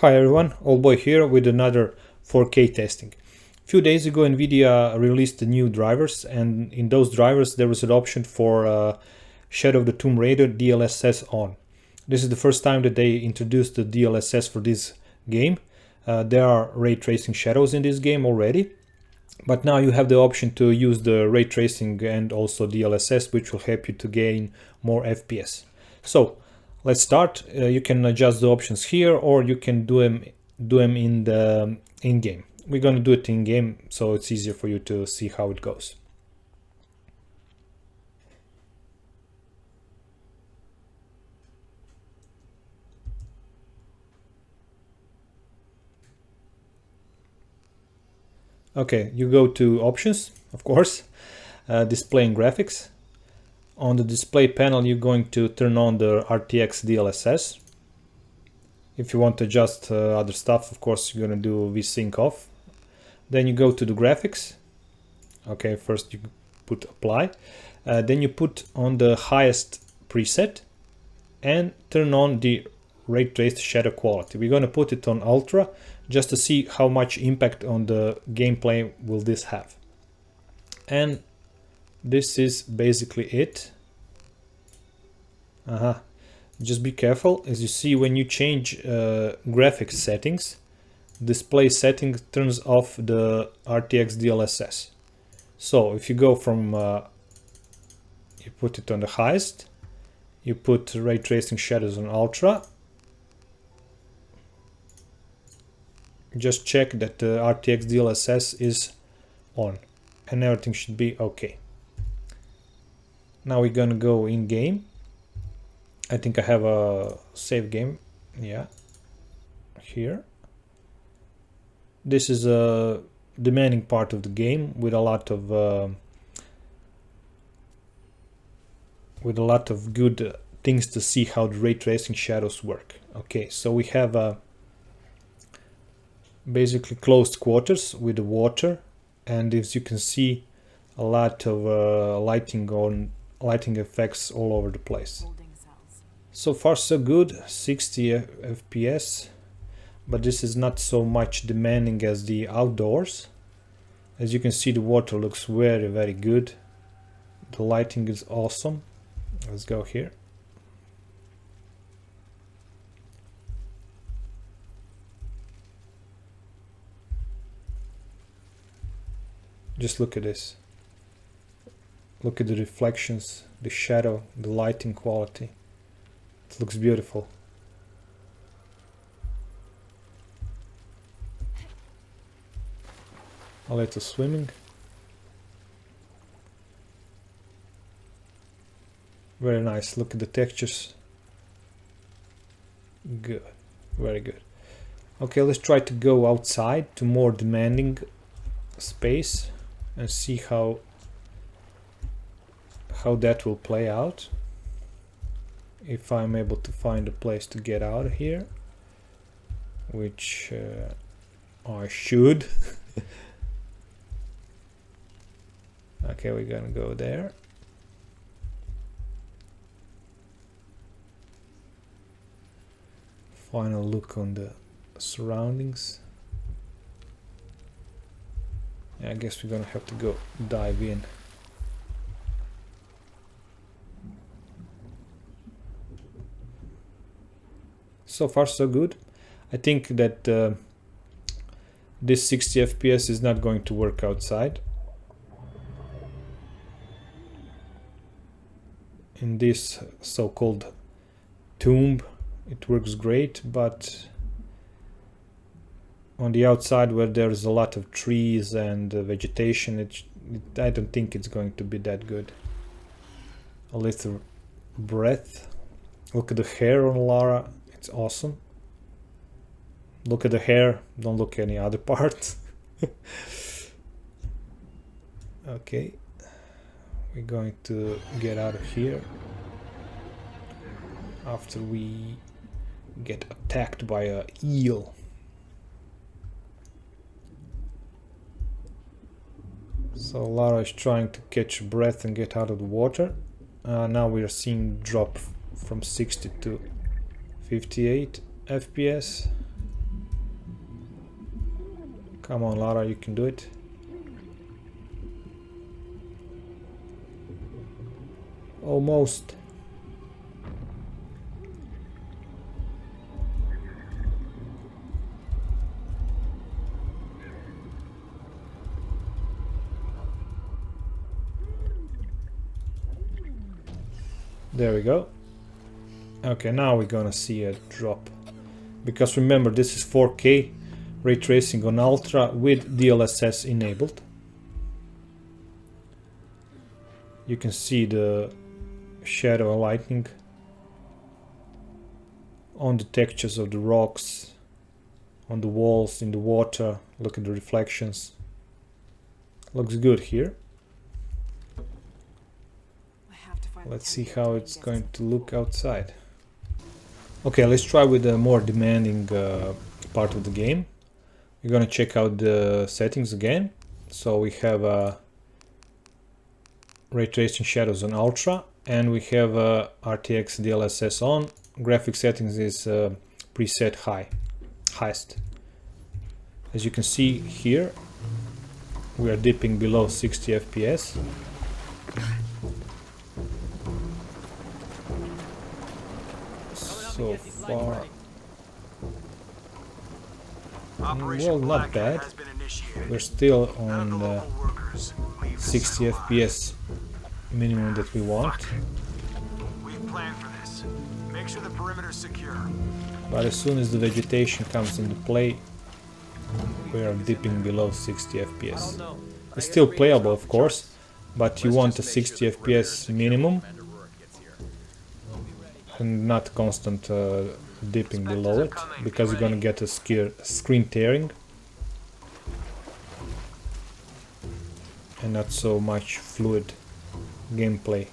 Hi everyone, Oldboy here with another 4K testing. A few days ago NVIDIA released the new drivers, and in those drivers there was an option for Shadow of the Tomb Raider DLSS on. This is the first time that they introduced the DLSS for this game. There are ray tracing shadows in this game already, but now you have the option to use the ray tracing and also DLSS, which will help you to gain more FPS. So let's start. You can adjust the options here, or you can do them in the in-game. We're going to do it in-game, so it's easier for you to see how it goes. Okay, you go to options, of course, display and graphics. On the display panel, you're going to turn on the RTX DLSS. If you want to adjust other stuff, of course, you're going to do VSync off. Then you go to the graphics. Okay, first you put apply. Then you put on the highest preset and turn on the ray traced shadow quality. We're going to put it on ultra just to see how much impact on the gameplay will this have. And this is basically it. Just be careful. As you see, when you change graphics settings, display settings turns off the RTX DLSS. So if you go from you put it on the highest, you put ray tracing shadows on ultra, just check that the RTX DLSS is on and everything should be okay. Now we're gonna go in game. I think I have a save game. Yeah, here. This is a demanding part of the game with a lot of good things to see how the ray tracing shadows work. Okay, so we have basically closed quarters with the water, and as you can see, a lot of lighting effects all over the place. So far so good, 60 FPS, but this is not so much demanding as the outdoors. As you can see, the water looks very good. The lighting is awesome. Let's go here. Just look at this. Look at the reflections, the shadow, the lighting quality. It looks beautiful. A little swimming. Very nice. Look at the textures. Good. Very good. Okay, let's try to go outside to more demanding space and see how that will play out. If I'm able to find a place to get out of here, which I should. Okay, we're gonna go there. Final look on the surroundings. I guess we're gonna have to go dive in. So far so good. I think that this 60 FPS is not going to work outside. In this so-called tomb it works great, but on the outside where there's a lot of trees and vegetation, I don't think it's going to be that good. A little breath. Look at the hair on Lara. It's awesome. Look at the hair, don't look at any other part. Okay, we're going to get out of here after we get attacked by an eel. So Lara is trying to catch breath and get out of the water. Now we are seeing drop from 60 to 58 FPS. Come on, Lara, you can do it. Almost. There we go. Okay, now we're gonna see a drop. Because remember, this is 4K ray tracing on Ultra with DLSS enabled. You can see the shadow lightning on the textures of the rocks, on the walls, in the water. Look at the reflections. Looks good here. Let's see how it's going to look outside. Okay, let's try with a more demanding part of the game. We're gonna check out the settings again. So we have ray tracing shadows on Ultra, and we have RTX DLSS on. Graphic settings is preset highest. As you can see here, we are dipping below 60 FPS. So far, well, not bad. We're still on the 60 FPS minimum that we want. But as soon as the vegetation comes into play, we are dipping below 60 FPS. It's still playable, of course, but you want a 60 FPS minimum and not constant dipping below it, because you're gonna get a screen tearing and not so much fluid gameplay.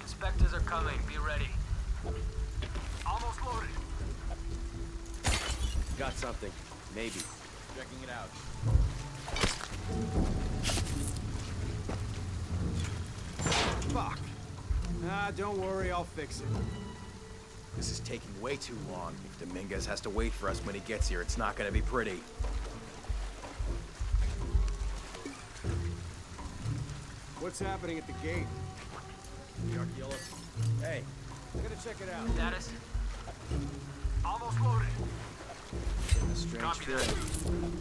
Inspectors are coming, be ready. Almost loaded. Got something, maybe. Checking it out. Fuck. Don't worry, I'll fix it. This is taking way too long. If Dominguez has to wait for us when he gets here, it's not gonna be pretty. What's happening at the gate? Hey, I'm gonna check it out. Status? Almost loaded. getting a strange Copy that. feeling.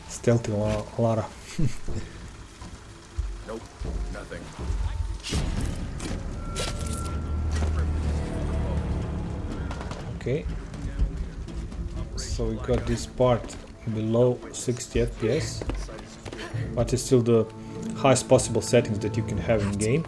Stealthy Lara. Nope, nothing. Okay. So we got this part below 60 FPS, but it's still the highest possible settings that you can have in game.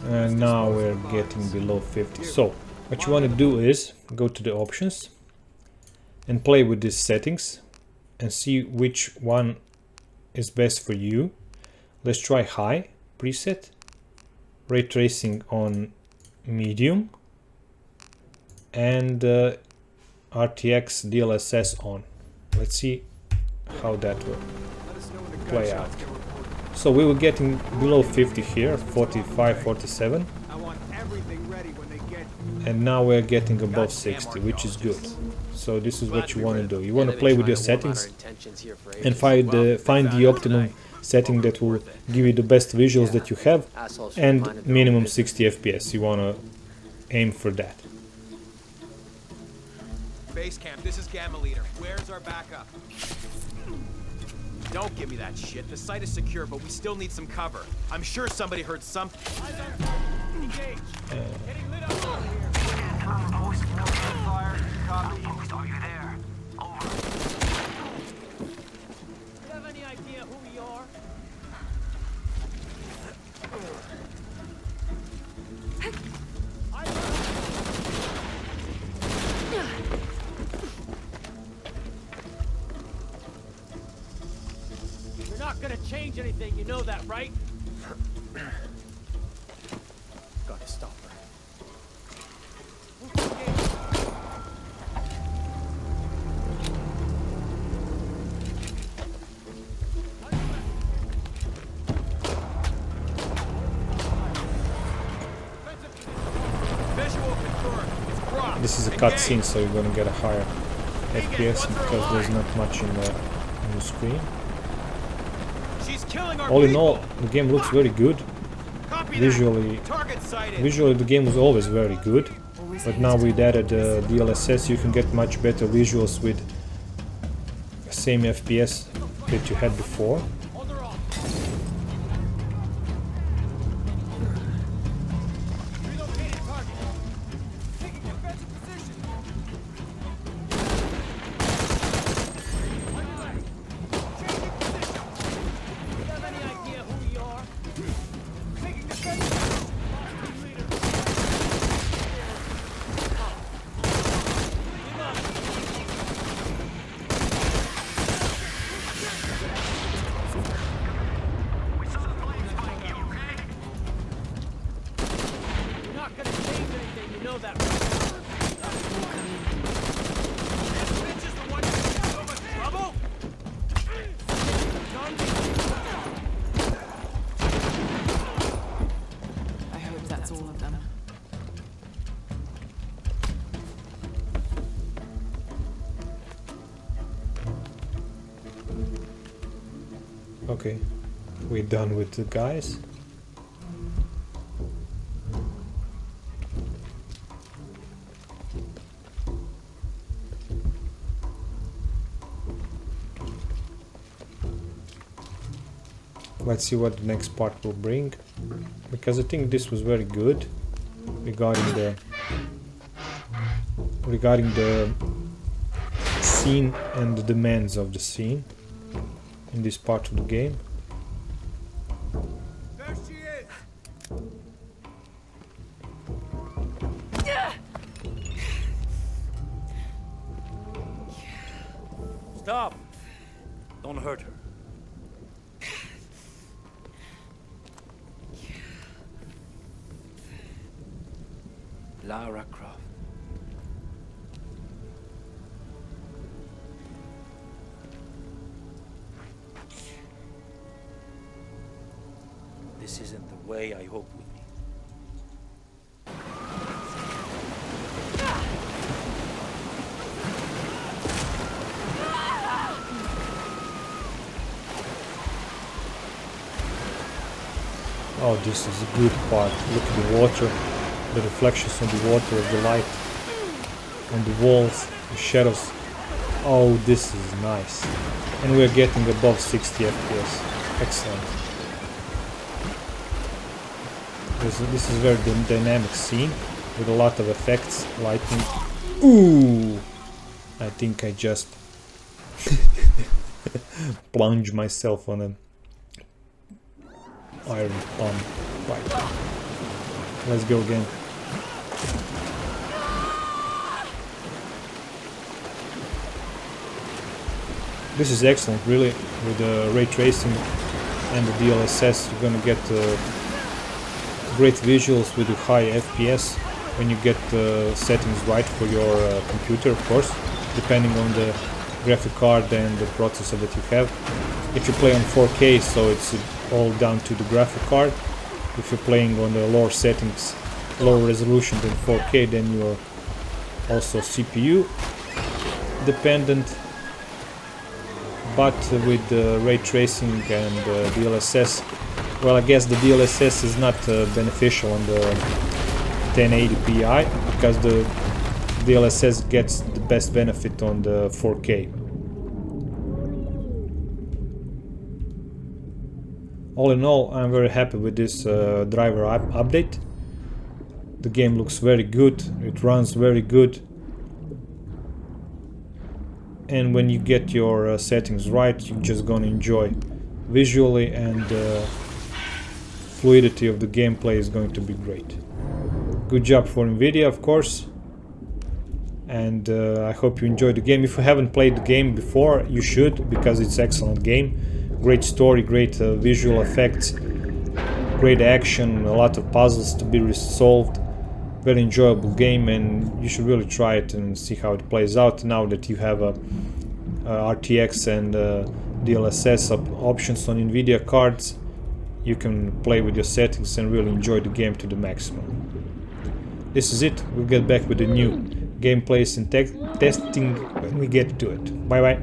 And now we're getting below 50. So what you want to do is go to the options and play with these settings and see which one is best for you. Let's try high preset, ray tracing on medium, and RTX DLSS on. Let's see how that will play out. So we were getting below 50 here, 45, 47, and now we're getting above 60, which is good. So this is what you want to do. You want to play with your settings and find the optimum setting that will give you the best visuals that you have, and minimum 60 FPS. You want to aim for that. Base camp, this is Gamma Leader. Where's our backup? Don't give me that shit. The site is secure, but we still need some cover. I'm sure somebody heard something. Engage. Getting lit up over here. Post fire. Copy. Are you there? Over. Do you have any idea who we are? You're not gonna change anything, you know that, right? Gotta stop her. Visual confirmed. It's crossed. This is a cutscene, so you're gonna get a higher FPS because there's not much in the screen. She's killing our All in people. all, the game looks very good. Copy that. Visually, Target sighted. visually the game was always very good, but now with added DLSS you can get much better visuals with same FPS that you had before. Hold her off. Relocated target. Taking defensive position. Changing position. Do you have any idea who we are? Taking defensive position. Team leader. You're not gonna change anything, you know that, right? This bitch is the one who's in so much trouble? I hope that's all of them. Okay, we're done with the guys. Let's see what the next part will bring, because I think this was very good regarding the scene and the demands of the scene in this part of the game. There she is! Stop! Don't hurt her. Lara Croft. This isn't the way I hoped would be. Oh, this is a good part. Look at the water, the reflections on the water of the light, on the walls, the shadows. Oh, this is nice. And we're getting above 60 FPS. Excellent. This is a very dynamic scene with a lot of effects, lighting. Ooh! I think I just plunged myself on an iron palm. Right. Let's go again. This is excellent, really. With the ray tracing and the DLSS, you're gonna get great visuals with a high FPS when you get the settings right for your computer, of course, depending on the graphic card and the processor that you have. If you play on 4K, so it's all down to the graphic card. If you're playing on the lower settings, lower resolution than 4K, then you're also CPU dependent. But with the ray tracing and DLSS, well, I guess the DLSS is not beneficial on the 1080 Ti, because the DLSS gets the best benefit on the 4K. All in all, I'm very happy with this driver update. The game looks very good, it runs very good. And when you get your settings right, you're just gonna enjoy visually, and fluidity of the gameplay is going to be great. Good job for NVIDIA, of course. And I hope you enjoyed the game. If you haven't played the game before, you should, because it's an excellent game. Great story, great visual effects, great action, a lot of puzzles to be resolved. Very enjoyable game, and you should really try it and see how it plays out now that you have a RTX and DLSS options on NVIDIA cards. You can play with your settings and really enjoy the game to the maximum. This is it. We'll get back with the new gameplays and testing when we get to it. Bye bye.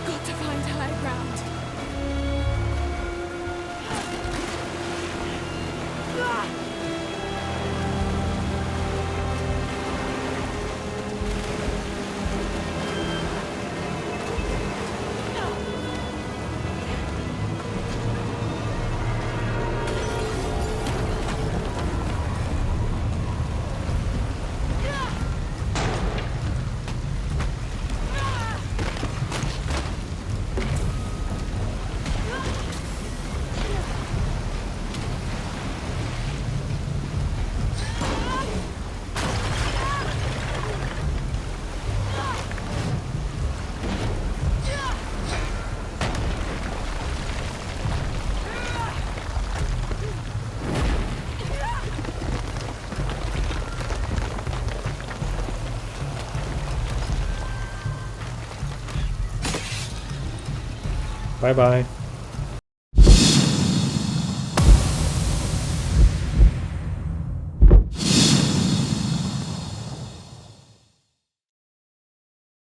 Got to find higher ground. Bye bye.